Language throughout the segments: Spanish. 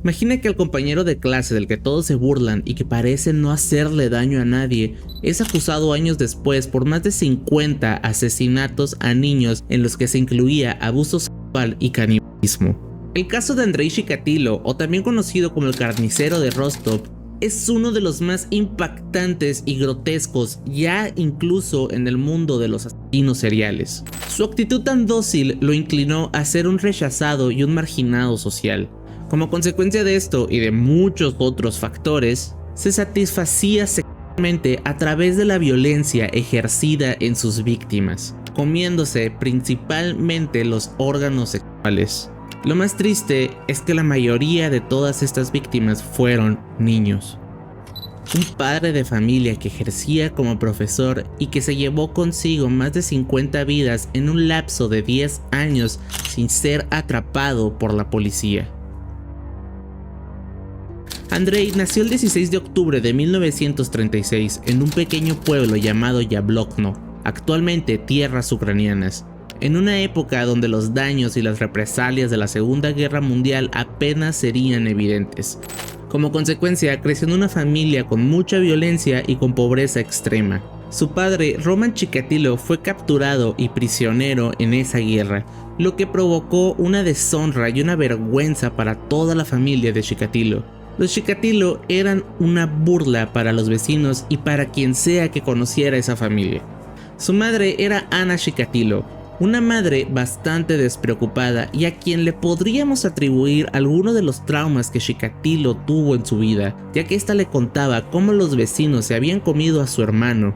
Imagina que el compañero de clase del que todos se burlan y que parece no hacerle daño a nadie, es acusado años después por más de 50 asesinatos a niños en los que se incluía abuso sexual y canibalismo. El caso de Andrei Chikatilo, o también conocido como el carnicero de Rostov, es uno de los más impactantes y grotescos ya incluso en el mundo de los asesinos seriales. Su actitud tan dócil lo inclinó a ser un rechazado y un marginado social. Como consecuencia de esto y de muchos otros factores, se satisfacía sexualmente a través de la violencia ejercida en sus víctimas, comiéndose principalmente los órganos sexuales. Lo más triste es que la mayoría de todas estas víctimas fueron niños. Un padre de familia que ejercía como profesor y que se llevó consigo más de 50 vidas en un lapso de 10 años sin ser atrapado por la policía. Andrei nació el 16 de octubre de 1936 en un pequeño pueblo llamado Yablokno, actualmente tierras ucranianas, en una época donde los daños y las represalias de la Segunda Guerra Mundial apenas serían evidentes. Como consecuencia, creció en una familia con mucha violencia y con pobreza extrema. Su padre, Roman Chikatilo, fue capturado y prisionero en esa guerra, lo que provocó una deshonra y una vergüenza para toda la familia de Chikatilo. Los Chikatilo eran una burla para los vecinos y para quien sea que conociera esa familia. Su madre era Anna Chikatilo, una madre bastante despreocupada y a quien le podríamos atribuir algunos de los traumas que Chikatilo tuvo en su vida, ya que ésta le contaba cómo los vecinos se habían comido a su hermano.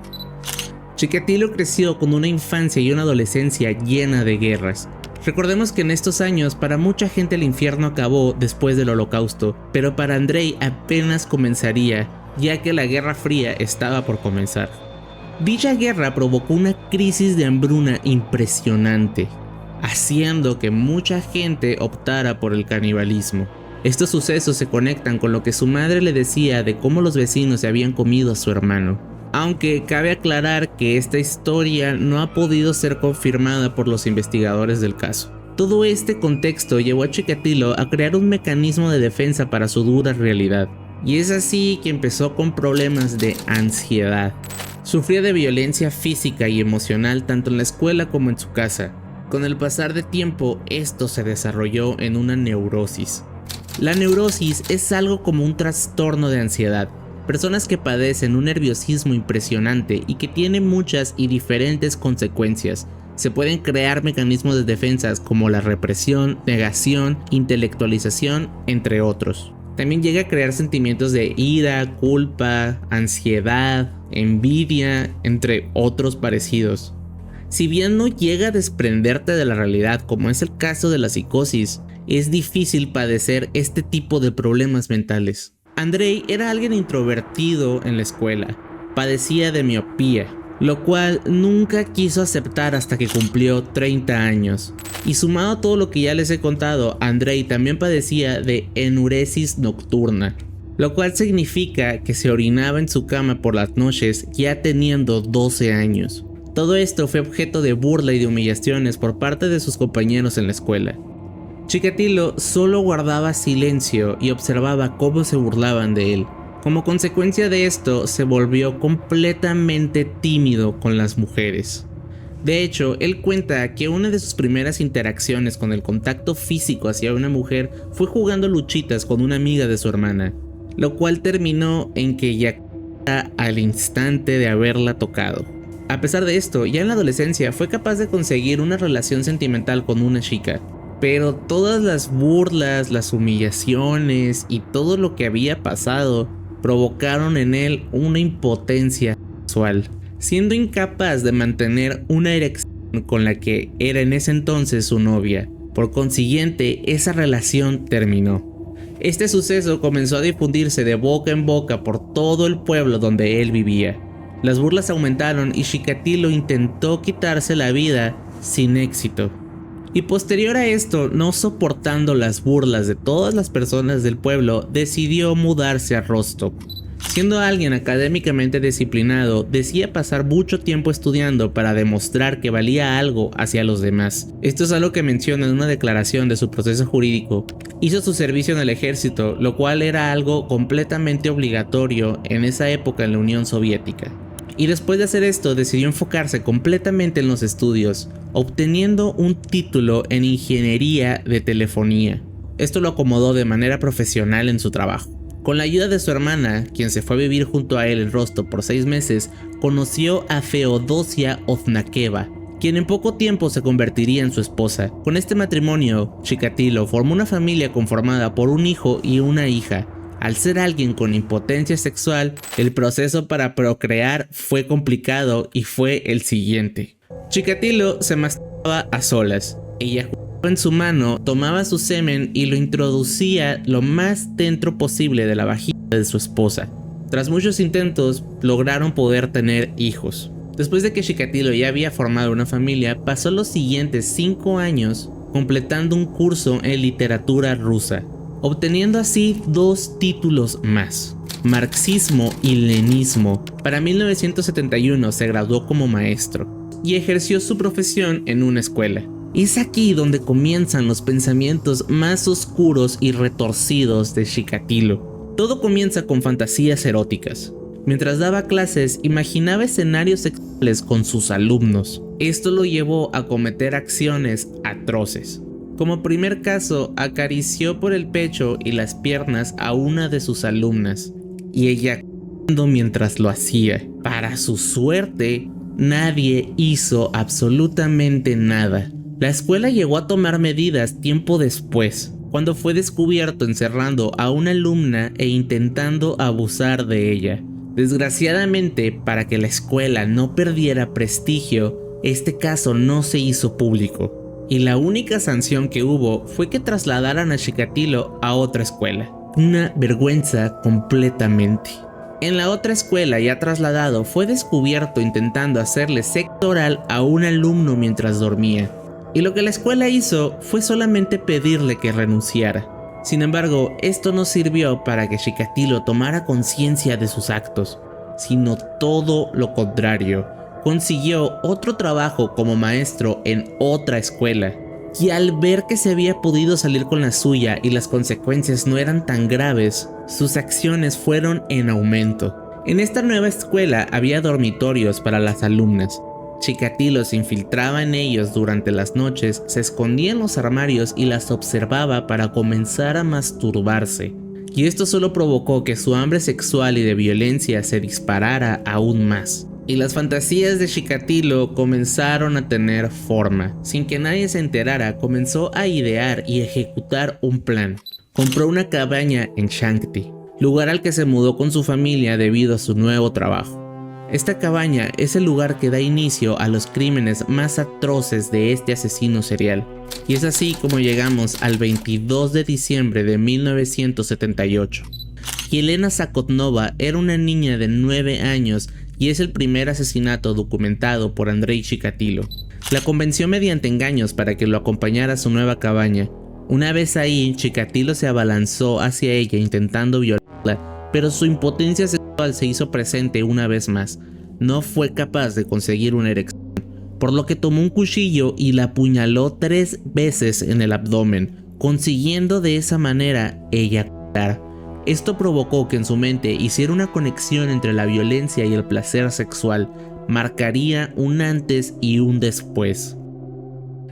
Chikatilo creció con una infancia y una adolescencia llena de guerras. Recordemos que en estos años para mucha gente el infierno acabó después del Holocausto, pero para Andrei apenas comenzaría, ya que la Guerra Fría estaba por comenzar. Dicha guerra provocó una crisis de hambruna impresionante, haciendo que mucha gente optara por el canibalismo. Estos sucesos se conectan con lo que su madre le decía de cómo los vecinos se habían comido a su hermano. Aunque cabe aclarar que esta historia no ha podido ser confirmada por los investigadores del caso. Todo este contexto llevó a Chikatilo a crear un mecanismo de defensa para su dura realidad. Y es así que empezó con problemas de ansiedad. Sufría de violencia física y emocional tanto en la escuela como en su casa. Con el pasar de tiempo, esto se desarrolló en una neurosis. La neurosis es algo como un trastorno de ansiedad. Personas que padecen un nerviosismo impresionante y que tiene muchas y diferentes consecuencias. Se pueden crear mecanismos de defensa como la represión, negación, intelectualización, entre otros. También llega a crear sentimientos de ira, culpa, ansiedad, envidia, entre otros parecidos. Si bien no llega a desprenderte de la realidad como es el caso de la psicosis, es difícil padecer este tipo de problemas mentales. Andrei era alguien introvertido en la escuela, padecía de miopía, lo cual nunca quiso aceptar hasta que cumplió 30 años. Y sumado a todo lo que ya les he contado, Andrei también padecía de enuresis nocturna, lo cual significa que se orinaba en su cama por las noches ya teniendo 12 años. Todo esto fue objeto de burla y de humillaciones por parte de sus compañeros en la escuela. Chikatilo solo guardaba silencio y observaba cómo se burlaban de él. Como consecuencia de esto, se volvió completamente tímido con las mujeres. De hecho, él cuenta que una de sus primeras interacciones con el contacto físico hacia una mujer fue jugando luchitas con una amiga de su hermana, lo cual terminó en que eyaculara al instante de haberla tocado. A pesar de esto, ya en la adolescencia fue capaz de conseguir una relación sentimental con una chica. Pero todas las burlas, las humillaciones y todo lo que había pasado provocaron en él una impotencia sexual, siendo incapaz de mantener una erección con la que era en ese entonces su novia. Por consiguiente, esa relación terminó. Este suceso comenzó a difundirse de boca en boca por todo el pueblo donde él vivía. Las burlas aumentaron y Chikatilo intentó quitarse la vida sin éxito. Y posterior a esto, no soportando las burlas de todas las personas del pueblo, decidió mudarse a Rostov, Siendo alguien académicamente disciplinado, decía pasar mucho tiempo estudiando para demostrar que valía algo hacia los demás. Esto es algo que menciona en una declaración de su proceso jurídico. Hizo su servicio en el ejército, lo cual era algo completamente obligatorio en esa época en la Unión Soviética. Y después de hacer esto, decidió enfocarse completamente en los estudios, obteniendo un título en ingeniería de telefonía. Esto lo acomodó de manera profesional en su trabajo. Con la ayuda de su hermana, quien se fue a vivir junto a él en Rostov por 6 meses, conoció a Feodosia Oznakeva, quien en poco tiempo se convertiría en su esposa. Con este matrimonio, Chikatilo formó una familia conformada por un hijo y una hija. Al ser alguien con impotencia sexual, el proceso para procrear fue complicado y fue el siguiente. Chikatilo se masturbaba a solas. Ella en su mano tomaba su semen y lo introducía lo más dentro posible de la vagina de su esposa. Tras muchos intentos, lograron poder tener hijos. Después de que Chikatilo ya había formado una familia, pasó los siguientes 5 años completando un curso en literatura rusa, obteniendo así 2 títulos más: marxismo y leninismo. Para 1971 se graduó como maestro y ejerció su profesión en una escuela. Es aquí donde comienzan los pensamientos más oscuros y retorcidos de Chikatilo. Todo comienza con fantasías eróticas. Mientras daba clases, imaginaba escenarios sexuales con sus alumnos. Esto lo llevó a cometer acciones atroces. Como primer caso, acarició por el pecho y las piernas a una de sus alumnas, y ella mientras lo hacía. Para su suerte, nadie hizo absolutamente nada. La escuela llegó a tomar medidas tiempo después, cuando fue descubierto encerrando a una alumna e intentando abusar de ella. Desgraciadamente, para que la escuela no perdiera prestigio, este caso no se hizo público, y la única sanción que hubo fue que trasladaran a Chikatilo a otra escuela. Una vergüenza completamente. En la otra escuela ya trasladado, fue descubierto intentando hacerle sexo oral a un alumno mientras dormía. Y lo que la escuela hizo fue solamente pedirle que renunciara. Sin embargo, esto no sirvió para que Chikatilo tomara conciencia de sus actos, sino todo lo contrario. Consiguió otro trabajo como maestro en otra escuela, y al ver que se había podido salir con la suya y las consecuencias no eran tan graves, sus acciones fueron en aumento. En esta nueva escuela había dormitorios para las alumnas. Chikatilo se infiltraba en ellos durante las noches, se escondía en los armarios y las observaba para comenzar a masturbarse. Y esto solo provocó que su hambre sexual y de violencia se disparara aún más. Y las fantasías de Chikatilo comenzaron a tener forma. Sin que nadie se enterara, comenzó a idear y ejecutar un plan. Compró una cabaña en Shankti, lugar al que se mudó con su familia debido a su nuevo trabajo. Esta cabaña es el lugar que da inicio a los crímenes más atroces de este asesino serial. Y es así como llegamos al 22 de diciembre de 1978. Yelena Zakotnova era una niña de 9 años y es el primer asesinato documentado por Andrei Chikatilo. La convenció mediante engaños para que lo acompañara a su nueva cabaña. Una vez ahí, Chikatilo se abalanzó hacia ella intentando violarla, pero su impotencia sexual se hizo presente una vez más. No fue capaz de conseguir una erección, por lo que tomó un cuchillo y la apuñaló 3 veces en el abdomen, consiguiendo de esa manera eyacular. Esto provocó que en su mente hiciera una conexión entre la violencia y el placer sexual. Marcaría un antes y un después.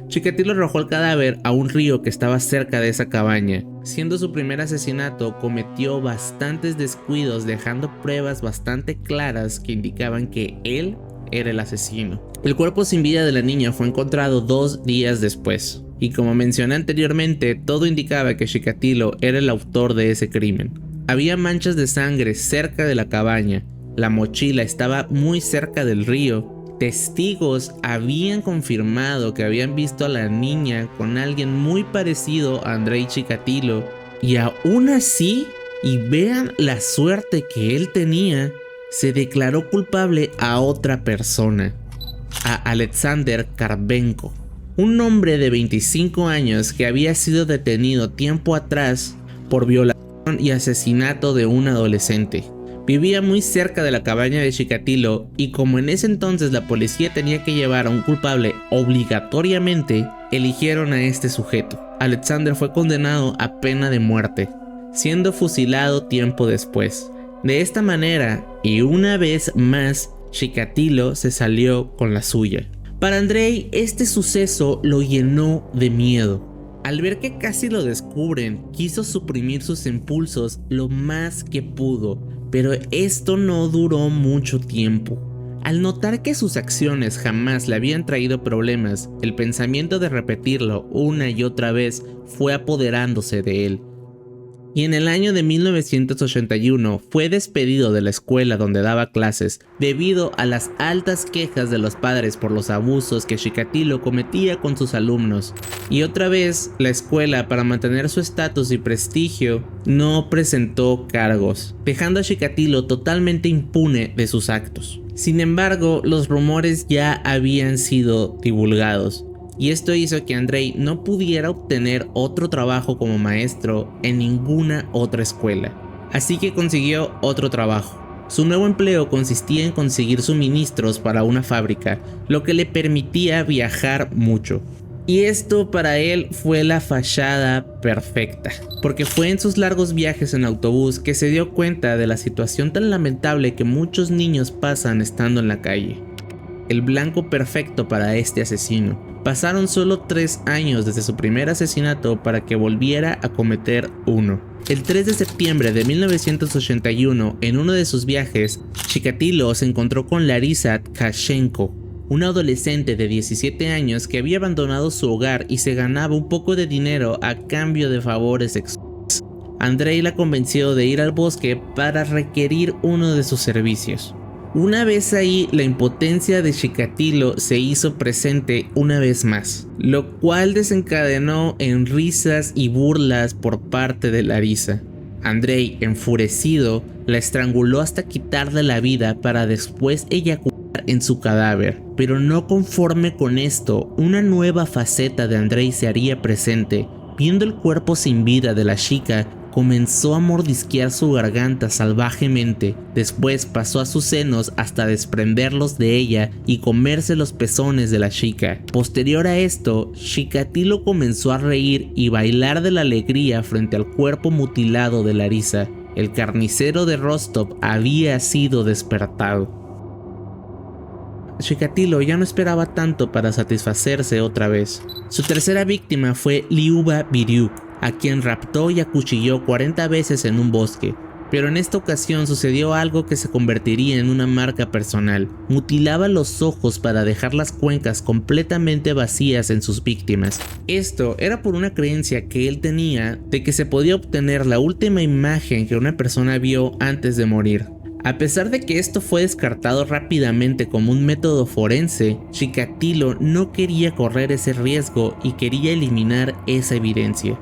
Chikatilo arrojó el cadáver a un río que estaba cerca de esa cabaña. Siendo su primer asesinato, cometió bastantes descuidos, dejando pruebas bastante claras que indicaban que él era el asesino. El cuerpo sin vida de la niña fue encontrado 2 días después. Y como mencioné anteriormente, todo indicaba que Chikatilo era el autor de ese crimen. Había manchas de sangre cerca de la cabaña, la mochila estaba muy cerca del río. Testigos habían confirmado que habían visto a la niña con alguien muy parecido a Andrei Chikatilo. Y aún así, y vean la suerte que él tenía, se declaró culpable a otra persona, a Alexander Karbenko, un hombre de 25 años que había sido detenido tiempo atrás por violación y asesinato de un adolescente. Vivía muy cerca de la cabaña de Chikatilo y como en ese entonces la policía tenía que llevar a un culpable obligatoriamente, eligieron a este sujeto. Alexander fue condenado a pena de muerte, siendo fusilado tiempo después. De esta manera, y una vez más, Chikatilo se salió con la suya. Para Andrei, este suceso lo llenó de miedo. Al ver que casi lo descubren, quiso suprimir sus impulsos lo más que pudo, pero esto no duró mucho tiempo. Al notar que sus acciones jamás le habían traído problemas, el pensamiento de repetirlo una y otra vez fue apoderándose de él. Y en el año de 1981 fue despedido de la escuela donde daba clases debido a las altas quejas de los padres por los abusos que Chikatilo cometía con sus alumnos. Y otra vez, la escuela, para mantener su estatus y prestigio, no presentó cargos, dejando a Chikatilo totalmente impune de sus actos. Sin embargo, los rumores ya habían sido divulgados. Y esto hizo que Andrei no pudiera obtener otro trabajo como maestro en ninguna otra escuela. Así que consiguió otro trabajo. Su nuevo empleo consistía en conseguir suministros para una fábrica, lo que le permitía viajar mucho. Y esto para él fue la fachada perfecta, porque fue en sus largos viajes en autobús que se dio cuenta de la situación tan lamentable que muchos niños pasan estando en la calle. El blanco perfecto para este asesino. Pasaron solo 3 años desde su primer asesinato para que volviera a cometer uno. El 3 de septiembre de 1981, en uno de sus viajes, Chikatilo se encontró con Larisa Tkachenko, una adolescente de 17 años que había abandonado su hogar y se ganaba un poco de dinero a cambio de favores sexuales. Andrei la convenció de ir al bosque para requerir uno de sus servicios. Una vez ahí, la impotencia de Chikatilo se hizo presente una vez más, lo cual desencadenó en risas y burlas por parte de Larisa. Andrei, enfurecido, la estranguló hasta quitarle la vida para después eyacular en su cadáver. Pero no conforme con esto, una nueva faceta de Andrei se haría presente. Viendo el cuerpo sin vida de la chica, comenzó a mordisquear su garganta salvajemente, después pasó a sus senos hasta desprenderlos de ella y comerse los pezones de la chica. Posterior a esto, Chikatilo comenzó a reír y bailar de la alegría frente al cuerpo mutilado de Larisa. El carnicero de Rostov había sido despertado. Chikatilo ya no esperaba tanto para satisfacerse otra vez. Su tercera víctima fue Liuba Biryuk, a quien raptó y acuchilló 40 veces en un bosque. Pero en esta ocasión sucedió algo que se convertiría en una marca personal. Mutilaba los ojos para dejar las cuencas completamente vacías en sus víctimas. Esto era por una creencia que él tenía de que se podía obtener la última imagen que una persona vio antes de morir. A pesar de que esto fue descartado rápidamente como un método forense, Chikatilo no quería correr ese riesgo y quería eliminar esa evidencia.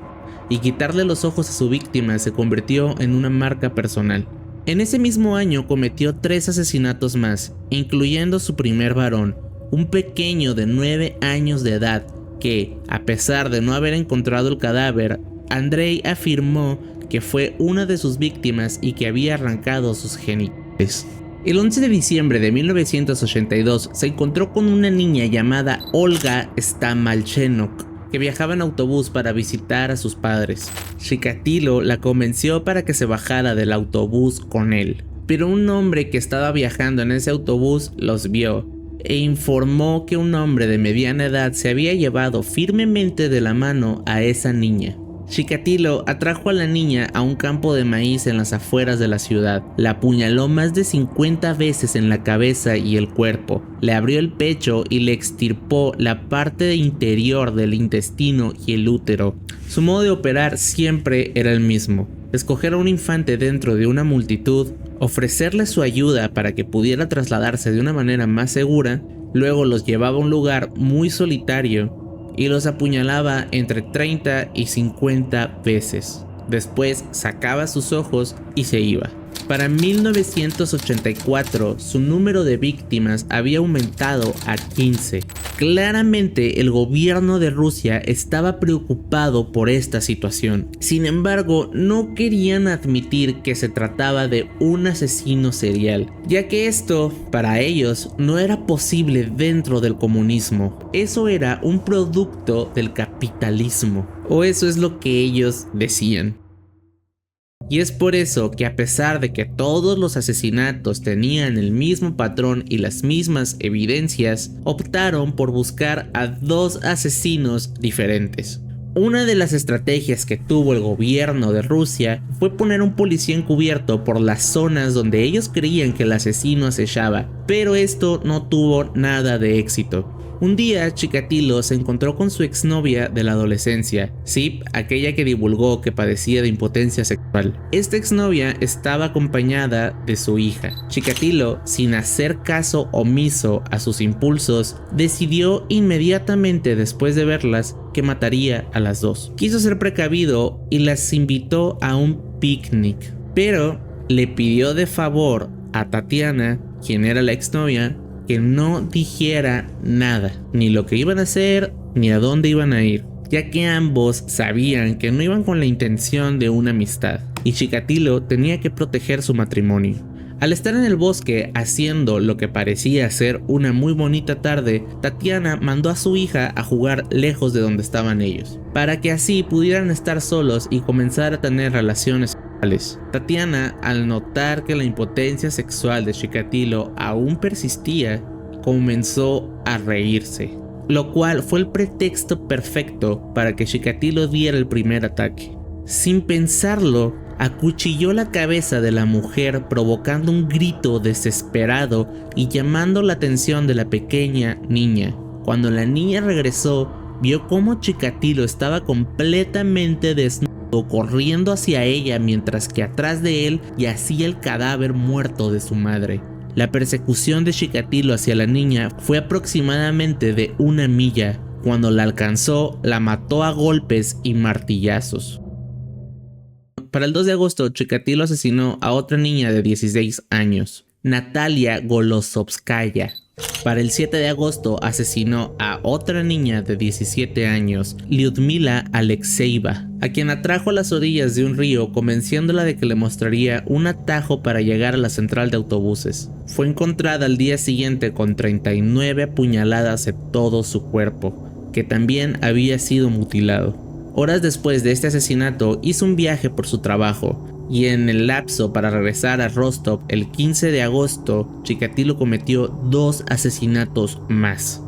Y quitarle los ojos a su víctima se convirtió en una marca personal. En ese mismo año cometió 3 asesinatos más, incluyendo su primer varón, un pequeño de 9 años de edad que, a pesar de no haber encontrado el cadáver, Andrei afirmó que fue una de sus víctimas y que había arrancado sus genitales. El 11 de diciembre de 1982 se encontró con una niña llamada Olga Stamalchenok, que viajaba en autobús para visitar a sus padres. Chikatilo la convenció para que se bajara del autobús con él, pero un hombre que estaba viajando en ese autobús los vio e informó que un hombre de mediana edad se había llevado firmemente de la mano a esa niña. Chikatilo atrajo a la niña a un campo de maíz en las afueras de la ciudad, la apuñaló más de 50 veces en la cabeza y el cuerpo, le abrió el pecho y le extirpó la parte interior del intestino y el útero. Su modo de operar siempre era el mismo: escoger a un infante dentro de una multitud, ofrecerle su ayuda para que pudiera trasladarse de una manera más segura, luego los llevaba a un lugar muy solitario y los apuñalaba entre 30 y 50 veces. Después sacaba sus ojos y se iba. Para 1984, su número de víctimas había aumentado a 15. Claramente, el gobierno de Rusia estaba preocupado por esta situación. Sin embargo, no querían admitir que se trataba de un asesino serial, ya que esto, para ellos, no era posible dentro del comunismo. Eso era un producto del capitalismo, o eso es lo que ellos decían. Y es por eso que, a pesar de que todos los asesinatos tenían el mismo patrón y las mismas evidencias, optaron por buscar a dos asesinos diferentes. Una de las estrategias que tuvo el gobierno de Rusia fue poner un policía encubierto por las zonas donde ellos creían que el asesino acechaba, pero esto no tuvo nada de éxito. Un día, Chikatilo se encontró con su exnovia de la adolescencia, sí, aquella que divulgó que padecía de impotencia sexual. Esta exnovia estaba acompañada de su hija. Chikatilo, sin hacer caso omiso a sus impulsos, decidió inmediatamente después de verlas que mataría a las dos. Quiso ser precavido y las invitó a un picnic, pero le pidió de favor a Tatiana, quien era la exnovia, que no dijera nada, ni lo que iban a hacer, ni a dónde iban a ir, ya que ambos sabían que no iban con la intención de una amistad, y Chikatilo tenía que proteger su matrimonio. Al estar en el bosque haciendo lo que parecía ser una muy bonita tarde, Tatiana mandó a su hija a jugar lejos de donde estaban ellos, para que así pudieran estar solos y comenzar a tener relaciones sexuales. Tatiana, al notar que la impotencia sexual de Chikatilo aún persistía, comenzó a reírse, lo cual fue el pretexto perfecto para que Chikatilo diera el primer ataque. Sin pensarlo, acuchilló la cabeza de la mujer, provocando un grito desesperado y llamando la atención de la pequeña niña. Cuando la niña regresó, vio cómo Chikatilo estaba completamente desnudo, corriendo hacia ella, mientras que atrás de él yacía el cadáver muerto de su madre. La persecución de Chikatilo hacia la niña fue aproximadamente de 1 milla. Cuando la alcanzó, la mató a golpes y martillazos. Para el 2 de agosto, Chikatilo asesinó a otra niña de 16 años, Natalia Golosovskaya. Para el 7 de agosto asesinó a otra niña de 17 años, Lyudmila Alexeyeva, a quien atrajo a las orillas de un río, convenciéndola de que le mostraría un atajo para llegar a la central de autobuses. Fue encontrada al día siguiente con 39 apuñaladas en todo su cuerpo, que también había sido mutilado. Horas después de este asesinato hizo un viaje por su trabajo, y en el lapso para regresar a Rostov el 15 de agosto, Chikatilo cometió 2 asesinatos más.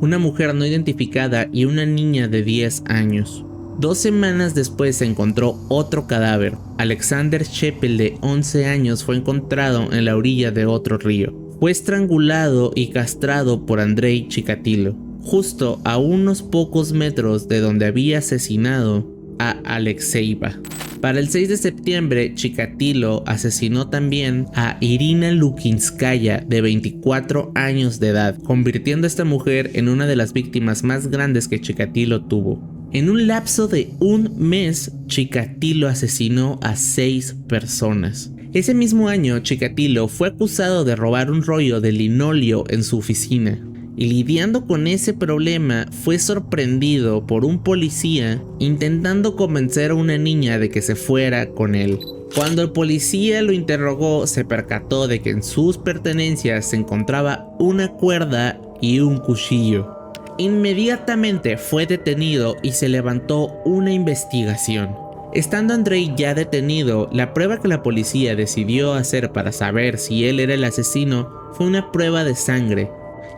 Una mujer no identificada y una niña de 10 años. 2 semanas después se encontró otro cadáver. Alexander Shepel, de 11 años, fue encontrado en la orilla de otro río. Fue estrangulado y castrado por Andrei Chikatilo, justo a unos pocos metros de donde había asesinado a Alexeyeva. Para el 6 de septiembre, Chikatilo asesinó también a Irina Lukinskaya, de 24 años de edad, convirtiendo a esta mujer en una de las víctimas más grandes que Chikatilo tuvo. En un lapso de 1 mes, Chikatilo asesinó a 6 personas. Ese mismo año, Chikatilo fue acusado de robar un rollo de linóleo en su oficina. Y lidiando con ese problema, fue sorprendido por un policía intentando convencer a una niña de que se fuera con él. Cuando el policía lo interrogó, se percató de que en sus pertenencias se encontraba una cuerda y un cuchillo. Inmediatamente fue detenido y se levantó una investigación. Estando Andrei ya detenido, la prueba que la policía decidió hacer para saber si él era el asesino fue una prueba de sangre,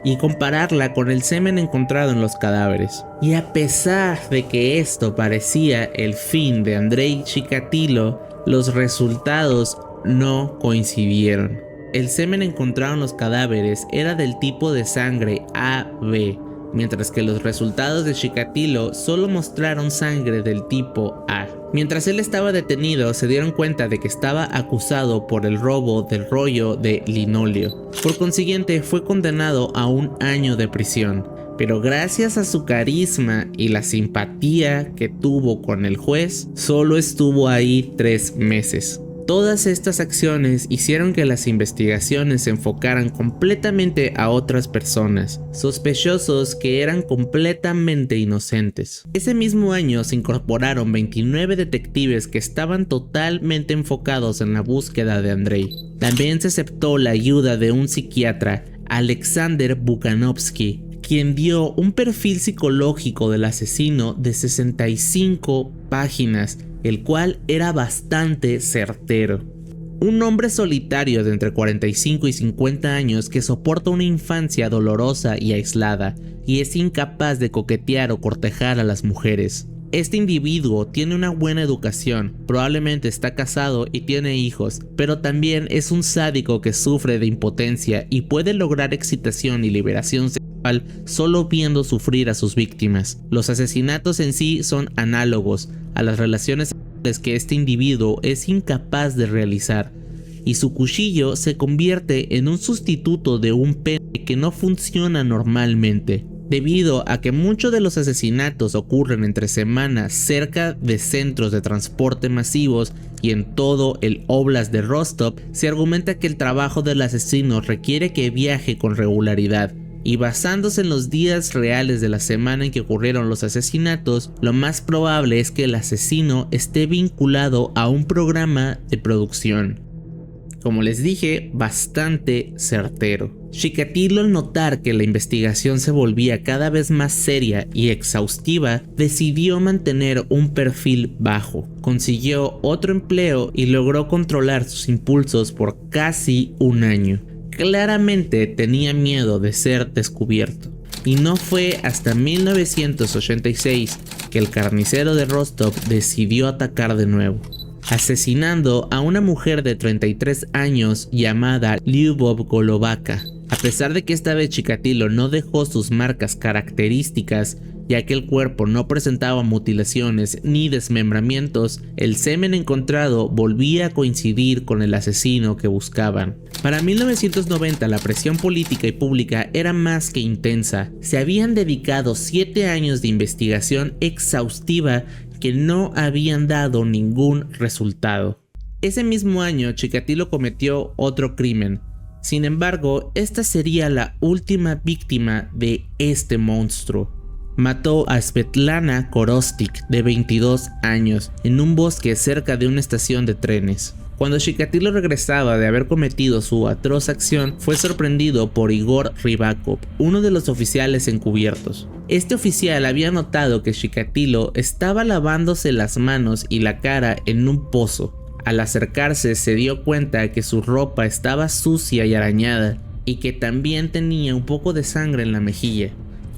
y compararla con el semen encontrado en los cadáveres. Y a pesar de que esto parecía el fin de Andrei Chikatilo, los resultados no coincidieron. El semen encontrado en los cadáveres era del tipo de sangre AB, mientras que los resultados de Chikatilo solo mostraron sangre del tipo A. Mientras él estaba detenido, se dieron cuenta de que estaba acusado por el robo del rollo de linóleo. Por consiguiente, fue condenado a 1 año de prisión. Pero gracias a su carisma y la simpatía que tuvo con el juez, solo estuvo ahí 3 meses. Todas estas acciones hicieron que las investigaciones se enfocaran completamente a otras personas, sospechosos que eran completamente inocentes. Ese mismo año se incorporaron 29 detectives que estaban totalmente enfocados en la búsqueda de Andrei. También se aceptó la ayuda de un psiquiatra, Alexander Bukanovsky, quien dio un perfil psicológico del asesino de 65 páginas, el cual era bastante certero. Un hombre solitario de entre 45 y 50 años que soporta una infancia dolorosa y aislada y es incapaz de coquetear o cortejar a las mujeres. Este individuo tiene una buena educación, probablemente está casado y tiene hijos, pero también es un sádico que sufre de impotencia y puede lograr excitación y liberación sexual solo viendo sufrir a sus víctimas. Los asesinatos en sí son análogos a las relaciones sexuales que este individuo es incapaz de realizar, y su cuchillo se convierte en un sustituto de un pene que no funciona normalmente. Debido a que muchos de los asesinatos ocurren entre semanas cerca de centros de transporte masivos y en todo el Oblast de Rostov, se argumenta que el trabajo del asesino requiere que viaje con regularidad. Y basándose en los días reales de la semana en que ocurrieron los asesinatos, lo más probable es que el asesino esté vinculado a un programa de producción. Como les dije, bastante certero. Chikatilo, al notar que la investigación se volvía cada vez más seria y exhaustiva, decidió mantener un perfil bajo. Consiguió otro empleo y logró controlar sus impulsos por casi un año. Claramente tenía miedo de ser descubierto. Y no fue hasta 1986 que el carnicero de Rostov decidió atacar de nuevo, asesinando a una mujer de 33 años llamada Lyubov Golovaka. A pesar de que esta vez Chikatilo no dejó sus marcas características, ya que el cuerpo no presentaba mutilaciones ni desmembramientos, el semen encontrado volvía a coincidir con el asesino que buscaban. Para 1990 la presión política y pública era más que intensa. Se habían dedicado 7 años de investigación exhaustiva que no habían dado ningún resultado. Ese mismo año Chikatilo cometió otro crimen. Sin embargo, esta sería la última víctima de este monstruo. Mató a Svetlana Korostik, de 22 años, en un bosque cerca de una estación de trenes. Cuando Chikatilo regresaba de haber cometido su atroz acción, fue sorprendido por Igor Rybakov, uno de los oficiales encubiertos. Este oficial había notado que Chikatilo estaba lavándose las manos y la cara en un pozo. Al acercarse se dio cuenta que su ropa estaba sucia y arañada y que también tenía un poco de sangre en la mejilla.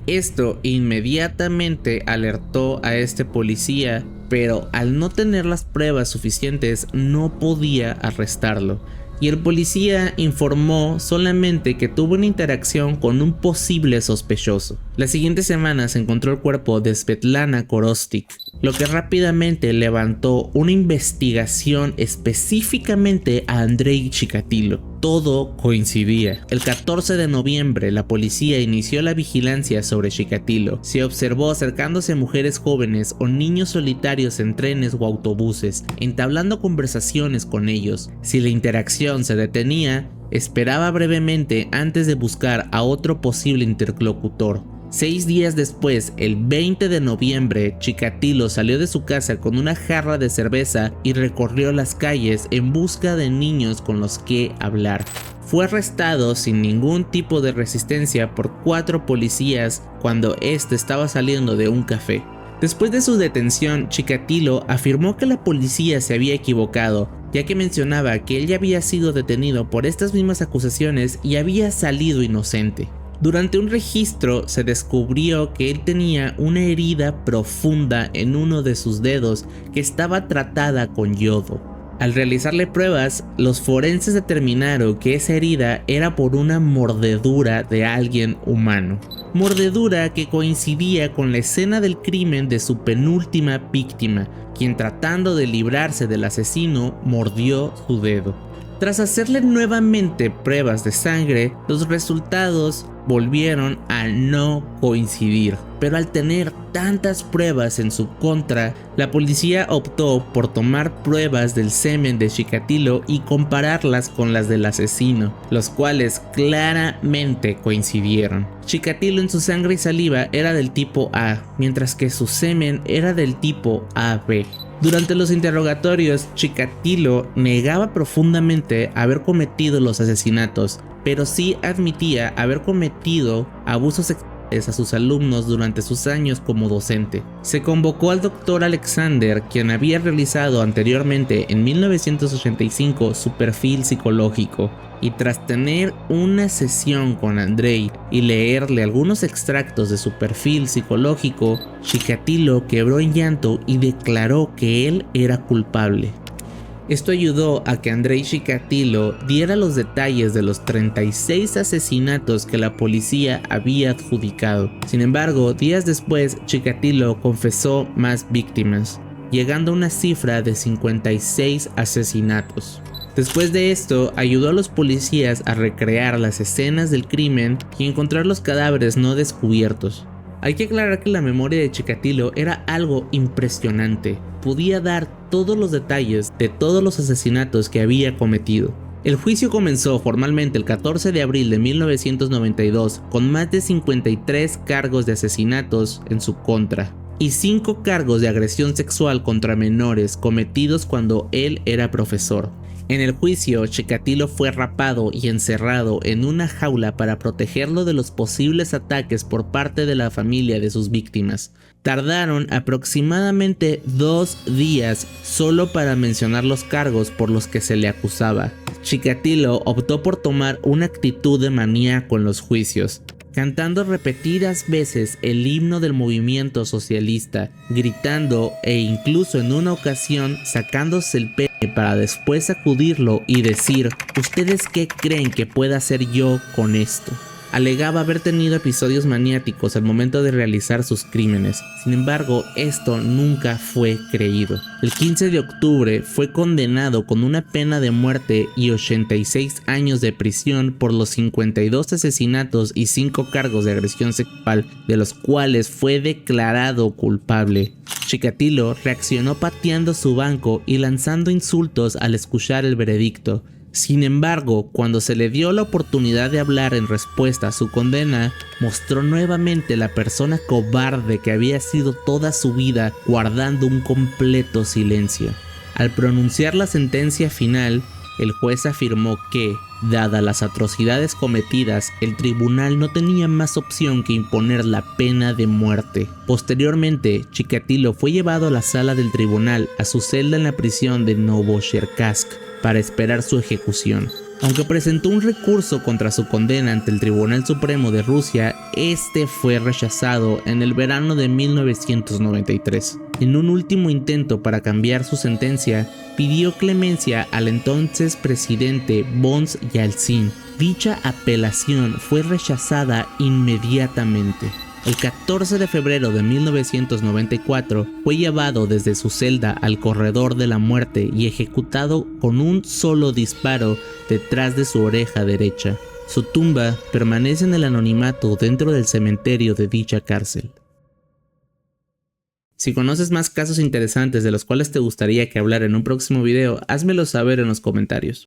Esto inmediatamente alertó a este policía, pero al no tener las pruebas suficientes no podía arrestarlo. Y el policía informó solamente que tuvo una interacción con un posible sospechoso. La siguiente semana se encontró el cuerpo de Svetlana Korostik, lo que rápidamente levantó una investigación específicamente a Andrei Chikatilo. Todo coincidía. El 14 de noviembre la policía inició la vigilancia sobre Chikatilo. Se observó acercándose a mujeres jóvenes o niños solitarios en trenes o autobuses, entablando conversaciones con ellos. Si la interacción se detenía, esperaba brevemente antes de buscar a otro posible interlocutor. 6 días después, el 20 de noviembre, Chikatilo salió de su casa con una jarra de cerveza y recorrió las calles en busca de niños con los que hablar. Fue arrestado sin ningún tipo de resistencia por 4 policías cuando este estaba saliendo de un café. Después de su detención, Chikatilo afirmó que la policía se había equivocado, ya que mencionaba que él ya había sido detenido por estas mismas acusaciones y había salido inocente. Durante un registro se descubrió que él tenía una herida profunda en uno de sus dedos que estaba tratada con yodo. Al realizarle pruebas, los forenses determinaron que esa herida era por una mordedura de alguien humano. Mordedura que coincidía con la escena del crimen de su penúltima víctima, quien tratando de librarse del asesino mordió su dedo. Tras hacerle nuevamente pruebas de sangre, los resultados volvieron a no coincidir. pero al tener tantas pruebas en su contra, la policía optó por tomar pruebas del semen de Chikatilo y compararlas con las del asesino, los cuales claramente coincidieron. Chikatilo en su sangre y saliva era del tipo A, mientras que su semen era del tipo AB. Durante los interrogatorios, Chikatilo negaba profundamente haber cometido los asesinatos, pero sí admitía haber cometido abusos sexuales a sus alumnos durante sus años como docente. Se convocó al Dr. Alexander, quien había realizado anteriormente en 1985 su perfil psicológico, y tras tener una sesión con Andrei y leerle algunos extractos de su perfil psicológico, Chikatilo quebró en llanto y declaró que él era culpable. Esto ayudó a que Andrei Chikatilo diera los detalles de los 36 asesinatos que la policía había adjudicado. Sin embargo, días después, Chikatilo confesó más víctimas, llegando a una cifra de 56 asesinatos. Después de esto, ayudó a los policías a recrear las escenas del crimen y encontrar los cadáveres no descubiertos. Hay que aclarar que la memoria de Chikatilo era algo impresionante. Podía dar todos los detalles de todos los asesinatos que había cometido. El juicio comenzó formalmente el 14 de abril de 1992 con más de 53 cargos de asesinatos en su contra y 5 cargos de agresión sexual contra menores cometidos cuando él era profesor. En el juicio, Chikatilo fue rapado y encerrado en una jaula para protegerlo de los posibles ataques por parte de la familia de sus víctimas. Tardaron aproximadamente 2 días solo para mencionar los cargos por los que se le acusaba. Chikatilo optó por tomar una actitud de maníaco en los juicios, cantando repetidas veces el himno del movimiento socialista, gritando e incluso en una ocasión sacándose el pene para después sacudirlo y decir: ¿ustedes qué creen que pueda hacer yo con esto? Alegaba haber tenido episodios maniáticos al momento de realizar sus crímenes. Sin embargo, esto nunca fue creído. El 15 de octubre fue condenado con una pena de muerte y 86 años de prisión por los 52 asesinatos y 5 cargos de agresión sexual, de los cuales fue declarado culpable. Chikatilo reaccionó pateando su banco y lanzando insultos al escuchar el veredicto. Sin embargo, cuando se le dio la oportunidad de hablar en respuesta a su condena, mostró nuevamente la persona cobarde que había sido toda su vida, guardando un completo silencio. Al pronunciar la sentencia final, el juez afirmó que, dadas las atrocidades cometidas, el tribunal no tenía más opción que imponer la pena de muerte. Posteriormente, Chikatilo fue llevado a la sala del tribunal, a su celda en la prisión de Novocherkassk, para esperar su ejecución. Aunque presentó un recurso contra su condena ante el Tribunal Supremo de Rusia, este fue rechazado en el verano de 1993. En un último intento para cambiar su sentencia, pidió clemencia al entonces presidente Boris Yeltsin. Dicha apelación fue rechazada inmediatamente. El 14 de febrero de 1994 fue llevado desde su celda al corredor de la muerte y ejecutado con un solo disparo detrás de su oreja derecha. Su tumba permanece en el anonimato dentro del cementerio de dicha cárcel. Si conoces más casos interesantes de los cuales te gustaría que hablara en un próximo video, házmelo saber en los comentarios.